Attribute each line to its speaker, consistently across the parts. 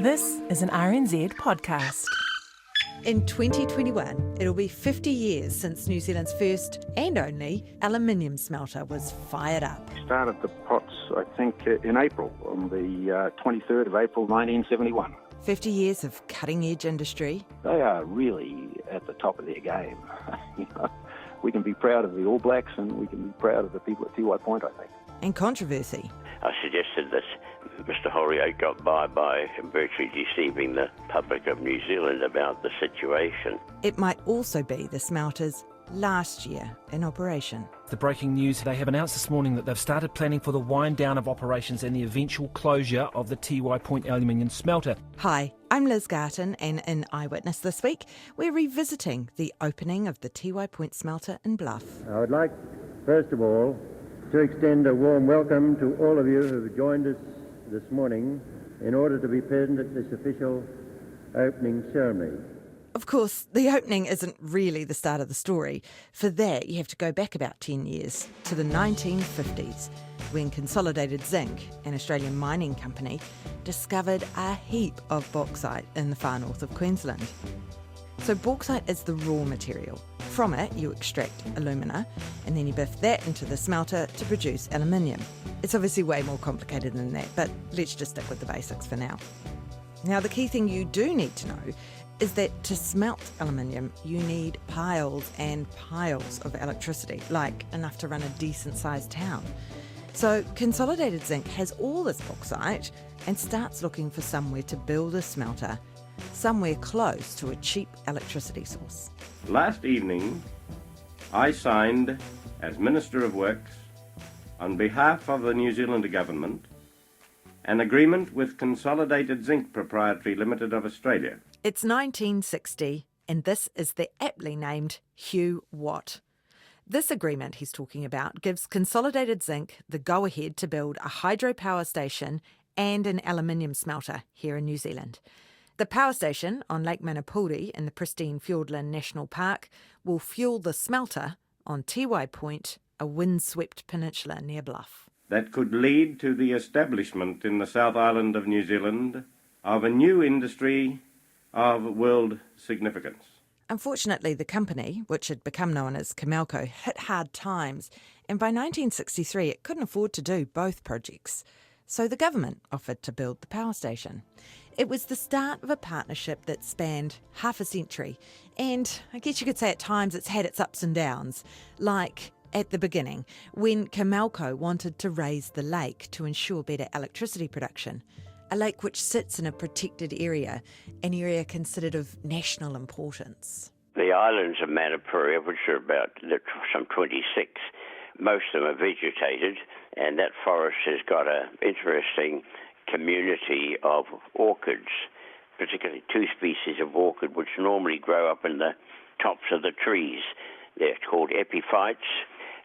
Speaker 1: This is an RNZ podcast.
Speaker 2: In 2021, it'll be 50 years since New Zealand's first and only aluminium smelter was fired up.
Speaker 3: We started the pots, I think, in April, on the 23rd of April 1971.
Speaker 2: 50 years of cutting-edge industry.
Speaker 3: They are really at the top of their game. We can be proud of the All Blacks and we can be proud of the people at Tiwai Point, I think.
Speaker 2: And controversy.
Speaker 4: I suggested that Mr Holyoake got by virtually deceiving the public of New Zealand about the situation.
Speaker 2: It might also be the smelter's last year in operation.
Speaker 5: The breaking news, they have announced this morning that they've started planning for the wind down of operations and the eventual closure of the Tiwai Point aluminium smelter.
Speaker 2: Hi, I'm Liz Garton, and in Eyewitness this week, we're revisiting the opening of the Tiwai Point smelter in Bluff.
Speaker 6: I would like, first of all, to extend a warm welcome to all of you who have joined us this morning in order to be present at this official opening ceremony.
Speaker 2: Of course, the opening isn't really the start of the story. For that, you have to go back about 10 years, to the 1950s, when Consolidated Zinc, an Australian mining company, discovered a heap of bauxite in the far north of Queensland. So bauxite is the raw material. From it, you extract alumina, and then you biff that into the smelter to produce aluminium. It's obviously way more complicated than that, but let's just stick with the basics for now. Now, the key thing you do need to know is that to smelt aluminium, you need piles and piles of electricity, like enough to run a decent-sized town. So Consolidated Zinc has all this bauxite and starts looking for somewhere to build a smelter, somewhere close to a cheap electricity source.
Speaker 7: Last evening, I signed, as Minister of Works, on behalf of the New Zealand Government, an agreement with Consolidated Zinc Proprietary Limited of Australia.
Speaker 2: It's 1960, and this is the aptly named Hugh Watt. This agreement he's talking about gives Consolidated Zinc the go-ahead to build a hydropower station and an aluminium smelter here in New Zealand. The power station on Lake Manapuri in the pristine Fiordland National Park will fuel the smelter on Tiwai Point, a windswept peninsula near Bluff.
Speaker 7: That could lead to the establishment in the South Island of New Zealand of a new industry of world significance.
Speaker 2: Unfortunately, the company, which had become known as Comelco, hit hard times, and by 1963 it couldn't afford to do both projects. So the government offered to build the power station. It was the start of a partnership that spanned half a century, and I guess you could say at times it's had its ups and downs, like at the beginning, when Comelco wanted to raise the lake to ensure better electricity production. A lake which sits in a protected area, an area considered of national importance.
Speaker 4: The islands of Manapuri, which are about some 26, most of them are vegetated, and that forest has got an interesting community of orchids, particularly two species of orchid which normally grow up in the tops of the trees. They're called epiphytes,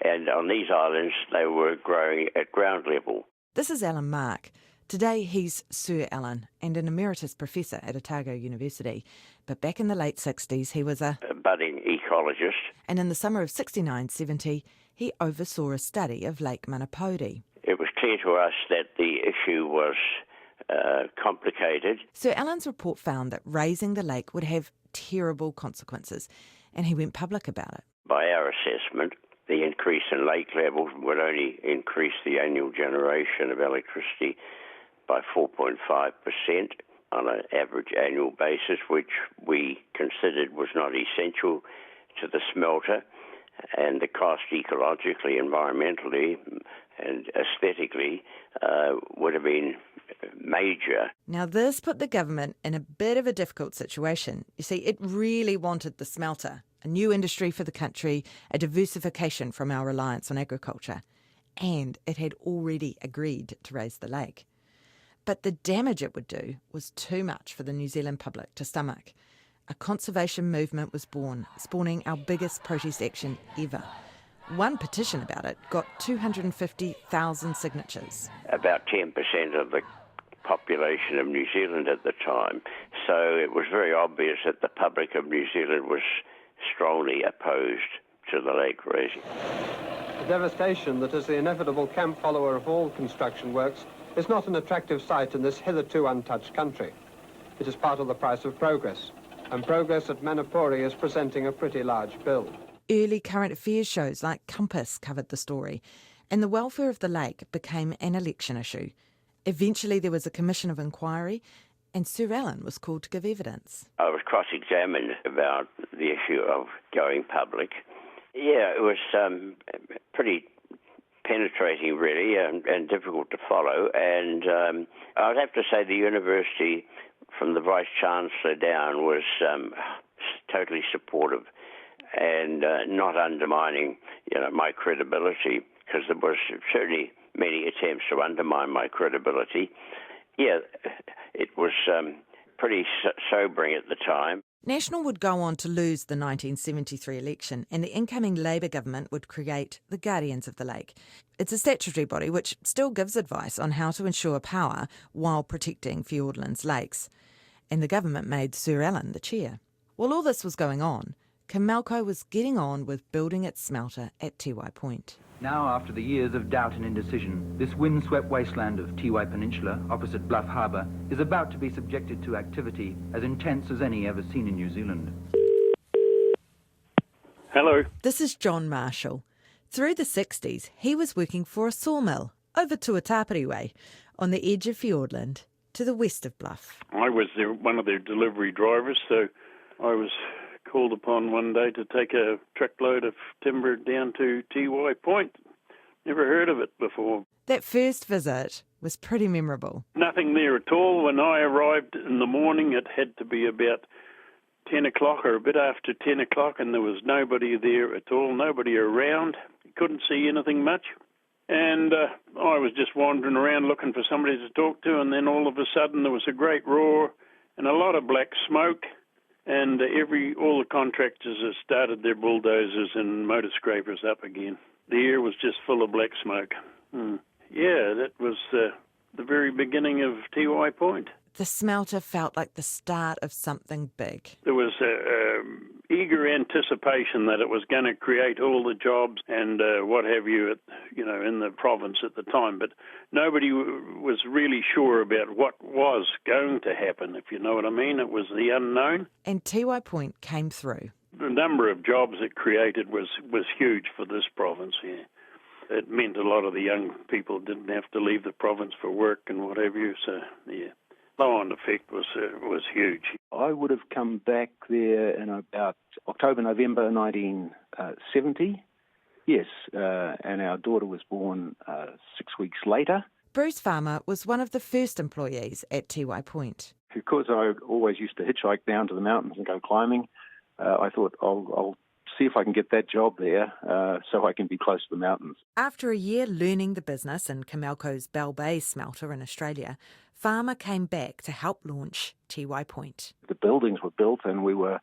Speaker 4: and on these islands they were growing at ground level.
Speaker 2: This is Alan Mark. Today he's Sir Alan and an emeritus professor at Otago University. But back in the late 60s he was a
Speaker 4: budding ecologist.
Speaker 2: And in the summer of 69-70 he oversaw a study of Lake Manapuri.
Speaker 4: It was clear to us that the issue was complicated.
Speaker 2: Sir Alan's report found that raising the lake would have terrible consequences, and he went public about it.
Speaker 4: By our assessment, the increase in lake levels would only increase the annual generation of electricity by 4.5% on an average annual basis, which we considered was not essential to the smelter, and the cost ecologically, environmentally and aesthetically would have been major.
Speaker 2: Now this put the government in a bit of a difficult situation. You see, it really wanted the smelter, a new industry for the country, a diversification from our reliance on agriculture, and it had already agreed to raise the lake. But the damage it would do was too much for the New Zealand public to stomach. A conservation movement was born, spawning our biggest protest action ever. One petition about it got 250,000 signatures.
Speaker 4: About 10% of the population of New Zealand at the time. So it was very obvious that the public of New Zealand was strongly opposed to the lake raising.
Speaker 8: The devastation that is the inevitable camp follower of all construction works is not an attractive sight in this hitherto untouched country. It is part of the price of progress, and progress at Manapuri is presenting a pretty large bill.
Speaker 2: Early current affairs shows like Compass covered the story, and the welfare of the lake became an election issue. Eventually there was a commission of inquiry, and Sir Alan was called to give evidence.
Speaker 4: I was cross-examined about the issue of going public. Yeah, it was pretty penetrating, really, and difficult to follow. And I would have to say the university, from the Vice-Chancellor down, was totally supportive and not undermining, my credibility, because there was certainly many attempts to undermine my credibility. Yeah, it was pretty sobering at the time.
Speaker 2: National would go on to lose the 1973 election, and the incoming Labour government would create the Guardians of the Lake. It's a statutory body which still gives advice on how to ensure power while protecting Fiordland's lakes. And the government made Sir Alan the chair. While all this was going on, Comelco was getting on with building its smelter at Tiwai Point.
Speaker 9: Now, after the years of doubt and indecision, this windswept wasteland of Tiwai Peninsula, opposite Bluff Harbour, is about to be subjected to activity as intense as any ever seen in New Zealand.
Speaker 10: Hello.
Speaker 2: This is John Marshall. Through the 60s, he was working for a sawmill over Tuatapere Way, on the edge of Fiordland, to the west of Bluff.
Speaker 10: I was one of their delivery drivers, so I was called upon one day to take a truckload of timber down to Tiwai Point. Never heard of it before.
Speaker 2: That first visit was pretty memorable.
Speaker 10: Nothing there at all. When I arrived in the morning, it had to be about 10 o'clock or a bit after 10 o'clock, and there was nobody there at all, nobody around. Couldn't see anything much. And I was just wandering around looking for somebody to talk to, and then all of a sudden there was a great roar and a lot of black smoke. And all the contractors have started their bulldozers and motor scrapers up again. The air was just full of black smoke. Yeah, that was the very beginning of Tiwai Point.
Speaker 2: The smelter felt like the start of something big.
Speaker 10: There was eager anticipation that it was going to create all the jobs and what have you, in the province at the time. But nobody was really sure about what was going to happen, if you know what I mean. It was the unknown.
Speaker 2: And Tiwai Point came through.
Speaker 10: The number of jobs it created was huge for this province, yeah. It meant a lot of the young people didn't have to leave the province for work and what have you, so, yeah. Flow-on effect was huge.
Speaker 11: I would have come back there in about October, November 1970. Yes, and our daughter was born 6 weeks later.
Speaker 2: Bruce Farmer was one of the first employees at Tiwai Point.
Speaker 11: Because I always used to hitchhike down to the mountains and go climbing, I thought I'll see if I can get that job there so I can be close to the mountains.
Speaker 2: After a year learning the business in Comelco's Bell Bay smelter in Australia, Farmer came back to help launch Tiwai Point.
Speaker 11: The buildings were built and we were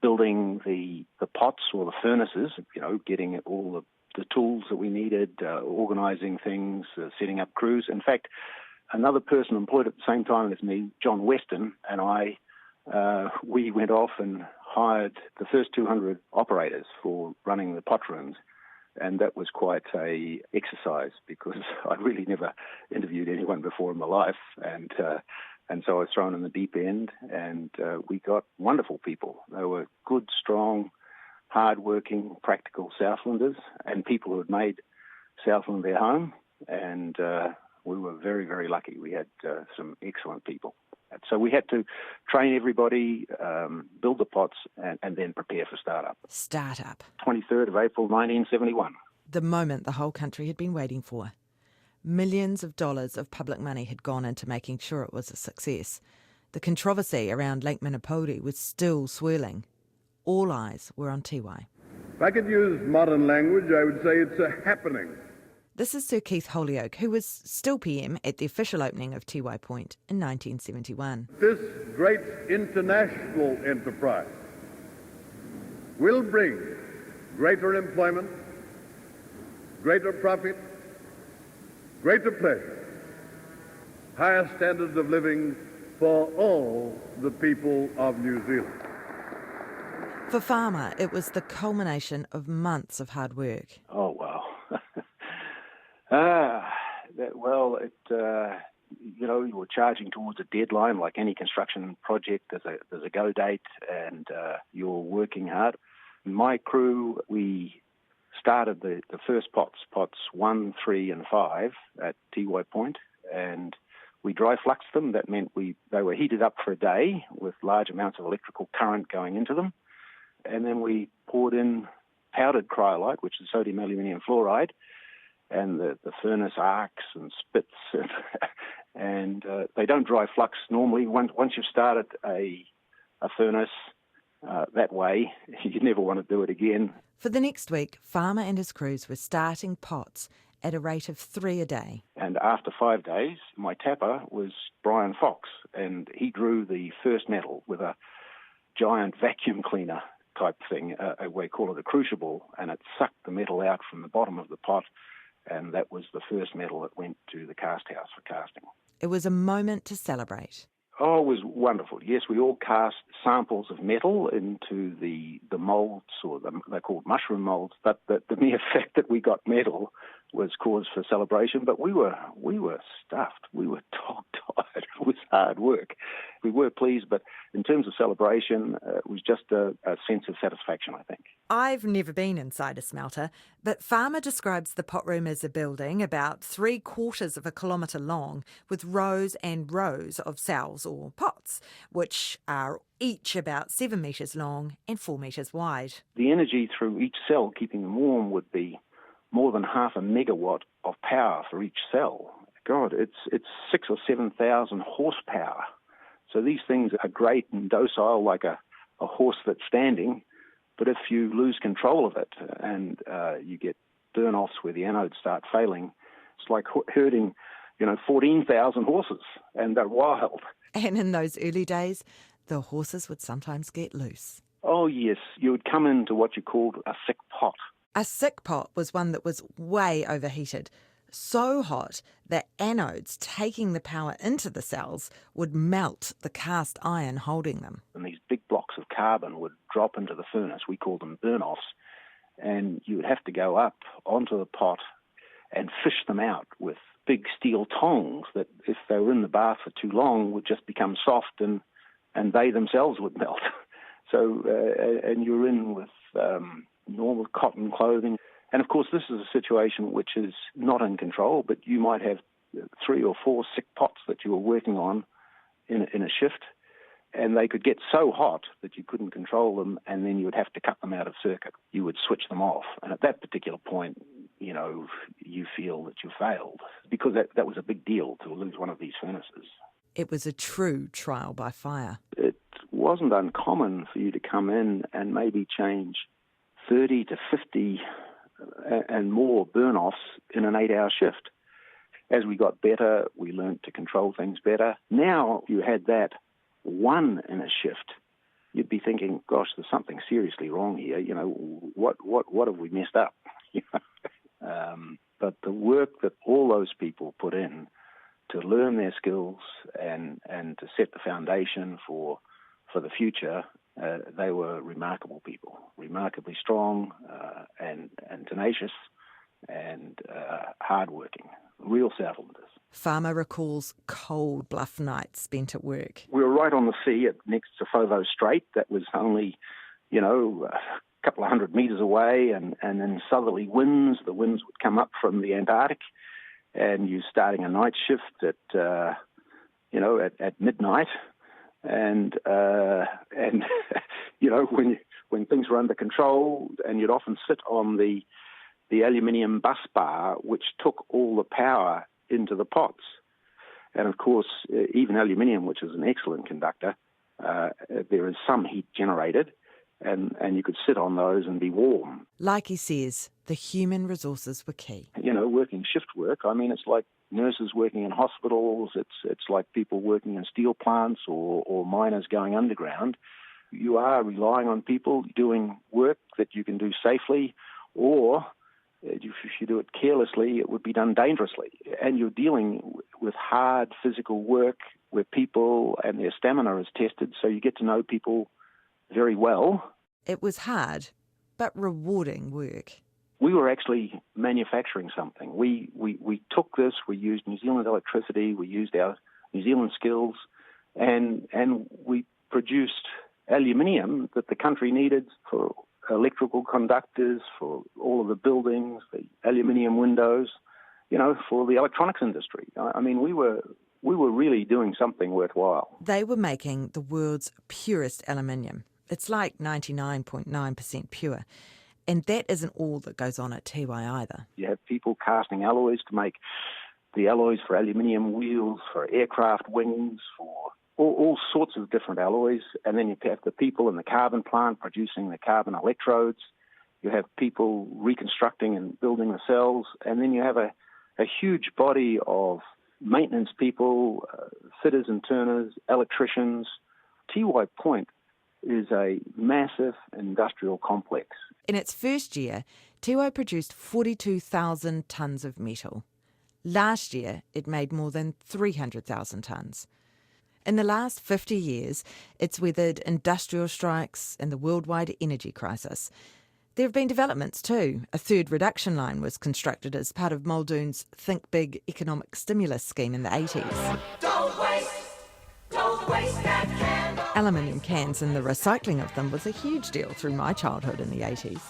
Speaker 11: building the pots or the furnaces, getting all the tools that we needed, organising things, setting up crews. In fact, another person employed at the same time as me, John Weston, and I, we went off and hired the first 200 operators for running the pot rooms. And that was quite a exercise because I really never interviewed anyone before in my life. And so I was thrown in the deep end, and we got wonderful people. They were good, strong, hard-working, practical Southlanders and people who had made Southland their home. And we were very, very lucky. We had some excellent people. So we had to train everybody, build the pots, and then prepare for startup.
Speaker 2: Startup.
Speaker 11: 23rd of April, 1971.
Speaker 2: The moment the whole country had been waiting for. Millions of dollars of public money had gone into making sure it was a success. The controversy around Lake Manapuri was still swirling. All eyes were on Tiwai.
Speaker 12: If I could use modern language, I would say it's a happening.
Speaker 2: This is Sir Keith Holyoake, who was still PM at the official opening of Tiwai Point in 1971.
Speaker 12: This great international enterprise will bring greater employment, greater profit, greater pleasure, higher standards of living for all the people of New Zealand.
Speaker 2: For Farmer, it was the culmination of months of hard work.
Speaker 11: Oh, wow. you were charging towards a deadline. Like any construction project, there's a go date, and you're working hard. My crew, we started the first pots 1, 3, and 5 at Tiwai Point, and we dry fluxed them. That meant they were heated up for a day with large amounts of electrical current going into them, and then we poured in powdered cryolite, which is sodium aluminium fluoride, and the furnace arcs and spits, and they don't dry flux normally. Once you've started a furnace that way, you never want to do it again.
Speaker 2: For the next week, Farmer and his crews were starting pots at a rate of 3 a day.
Speaker 11: And after 5 days, my tapper was Brian Fox, and he drew the first metal with a giant vacuum cleaner type thing, we call it a crucible, and it sucked the metal out from the bottom of the pot, and that was the first metal that went to the cast house for casting.
Speaker 2: It was a moment to celebrate.
Speaker 11: Oh, it was wonderful. Yes, we all cast samples of metal into the moulds, or they're called mushroom moulds, but the mere fact that we got metal was cause for celebration. But we were stuffed. We were dog-tired. It was hard work. We were pleased, but in terms of celebration, it was just a sense of satisfaction, I think.
Speaker 2: I've never been inside a smelter, but Farmer describes the pot room as a building about 3/4 of a kilometre long with rows and rows of cells or pots, which are each about 7 metres long and 4 metres wide.
Speaker 11: The energy through each cell keeping them warm would be more than 0.5 megawatt of power for each cell. God, it's 6,000 or 7,000 horsepower. So these things are great and docile like a horse that's standing, but if you lose control of it and you get burn-offs where the anodes start failing, it's like herding, 14,000 horses, and they're wild.
Speaker 2: And in those early days, the horses would sometimes get loose.
Speaker 11: Oh, yes. You would come into what you called a sick pot.
Speaker 2: A sick pot was one that was way overheated, so hot that anodes taking the power into the cells would melt the cast iron holding them.
Speaker 11: And these big blocks of carbon would drop into the furnace. We call them burn-offs. And you would have to go up onto the pot and fish them out with big steel tongs that, if they were in the bath for too long, would just become soft and they themselves would melt. So, and you're in with normal cotton clothing. And of course, this is a situation which is not in control, but you might have 3 or 4 sick pots that you were working on in a shift, and they could get so hot that you couldn't control them, and then you would have to cut them out of circuit. You would switch them off. And at that particular point, you feel that you failed, because that was a big deal to lose one of these furnaces.
Speaker 2: It was a true trial by fire.
Speaker 11: It wasn't uncommon for you to come in and maybe change 30 to 50 and more burn-offs in an 8-hour shift. As we got better, we learned to control things better. Now, if you had that one in a shift, you'd be thinking, gosh, there's something seriously wrong here. What have we messed up? But the work that all those people put in to learn their skills and to set the foundation for the future, they were remarkable people, remarkably strong and tenacious and hardworking, real Southlanders.
Speaker 2: Farmer recalls cold bluff nights spent at work.
Speaker 11: We were right on the sea next to Fovo Strait. That was only, a couple of 100 metres away, and then southerly winds. The winds would come up from the Antarctic, and you're starting a night shift at midnight. And when things were under control, and you'd often sit on the aluminium bus bar, which took all the power into the pots. And of course, even aluminium, which is an excellent conductor, there is some heat generated, and you could sit on those and be warm.
Speaker 2: Like he says, the human resources were key.
Speaker 11: Working shift work, it's like nurses working in hospitals, it's like people working in steel plants or miners going underground. You are relying on people doing work that you can do safely, or if you do it carelessly, it would be done dangerously. And you're dealing with hard physical work where people and their stamina is tested, so you get to know people very well.
Speaker 2: It was hard, but rewarding work.
Speaker 11: we were actually manufacturing something. We took this, we used New Zealand electricity, we used our New Zealand skills, and we produced aluminium that the country needed for electrical conductors, for all of the buildings, the aluminium windows, for the electronics industry. I mean, we were really doing something worthwhile.
Speaker 2: They were making the world's purest aluminium. It's like 99.9% pure. And that isn't all that goes on at Tiwai either.
Speaker 11: You have people casting alloys to make the alloys for aluminium wheels, for aircraft wings, for all sorts of different alloys. And then you have the people in the carbon plant producing the carbon electrodes. You have people reconstructing and building the cells. And then you have a huge body of maintenance people, fitters and turners, electricians. Tiwai Point is a massive industrial complex.
Speaker 2: In its first year, Tiwai produced 42,000 tonnes of metal. Last year, it made more than 300,000 tonnes. In the last 50 years, it's weathered industrial strikes and the worldwide energy crisis. There have been developments too. A third reduction line was constructed as part of Muldoon's Think Big economic stimulus scheme in the 80s. Don't waste that can. Aluminium cans and the recycling of them was a huge deal through my childhood in the 80s.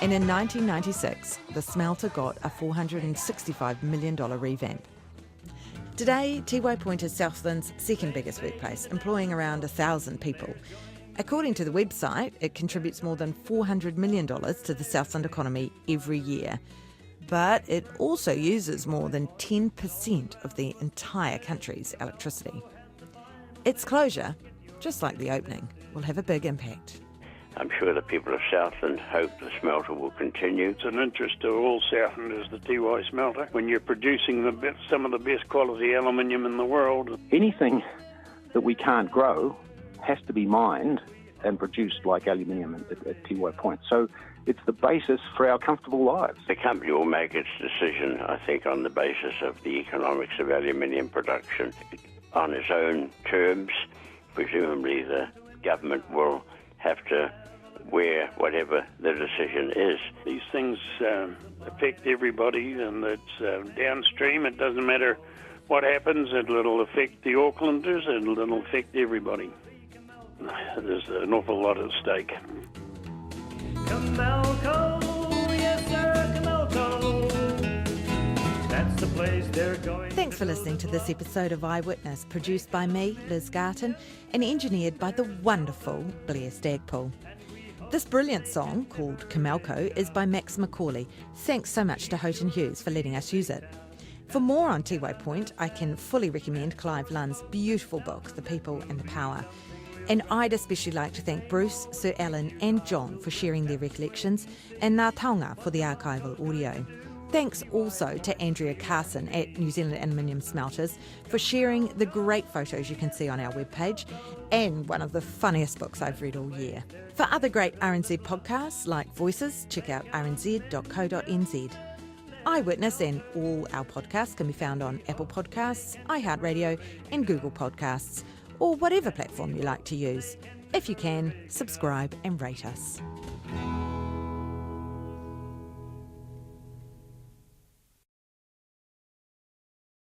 Speaker 2: And in 1996, the smelter got a $465 million revamp. Today, Tiwai Point is Southland's second biggest workplace, employing around 1,000 people. According to the website, it contributes more than $400 million to the Southland economy every year. But it also uses more than 10% of the entire country's electricity. Its closure, just like the opening, will have a big impact.
Speaker 4: I'm sure the people of Southland hope the smelter will continue.
Speaker 10: It's an interest to all Southlanders, the Tiwai smelter, when you're producing some of the best quality aluminium in the world.
Speaker 11: Anything that we can't grow has to be mined and produced like aluminium at Tiwai Point. So it's the basis for our comfortable lives.
Speaker 4: The company will make its decision, I think, on the basis of the economics of aluminium production on its own terms. Presumably the government will have to wear whatever the decision is.
Speaker 10: These things affect everybody, and it's downstream. It doesn't matter what happens. It'll affect the Aucklanders, and it'll affect everybody. There's an awful lot at stake.
Speaker 13: Camalco, yes sir, Camalco. That's the place they're going.
Speaker 2: Thanks for listening to this episode of Eyewitness, produced by me, Liz Garton, and engineered by the wonderful Blair Stagpool. This brilliant song, called Camalco, is by Max Macaulay. Thanks so much to Houghton Hughes for letting us use it. For more on Tiwai Point, I can fully recommend Clive Lunn's beautiful book, The People and the Power. And I'd especially like to thank Bruce, Sir Alan and John for sharing their recollections, and Ngā Taonga for the archival audio. Thanks also to Andrea Carson at New Zealand Aluminium Smelters for sharing the great photos you can see on our webpage, and one of the funniest books I've read all year. For other great RNZ podcasts like Voices, check out rnz.co.nz. Eyewitness and all our podcasts can be found on Apple Podcasts, iHeartRadio and Google Podcasts, or whatever platform you like to use. If you can, subscribe and rate us.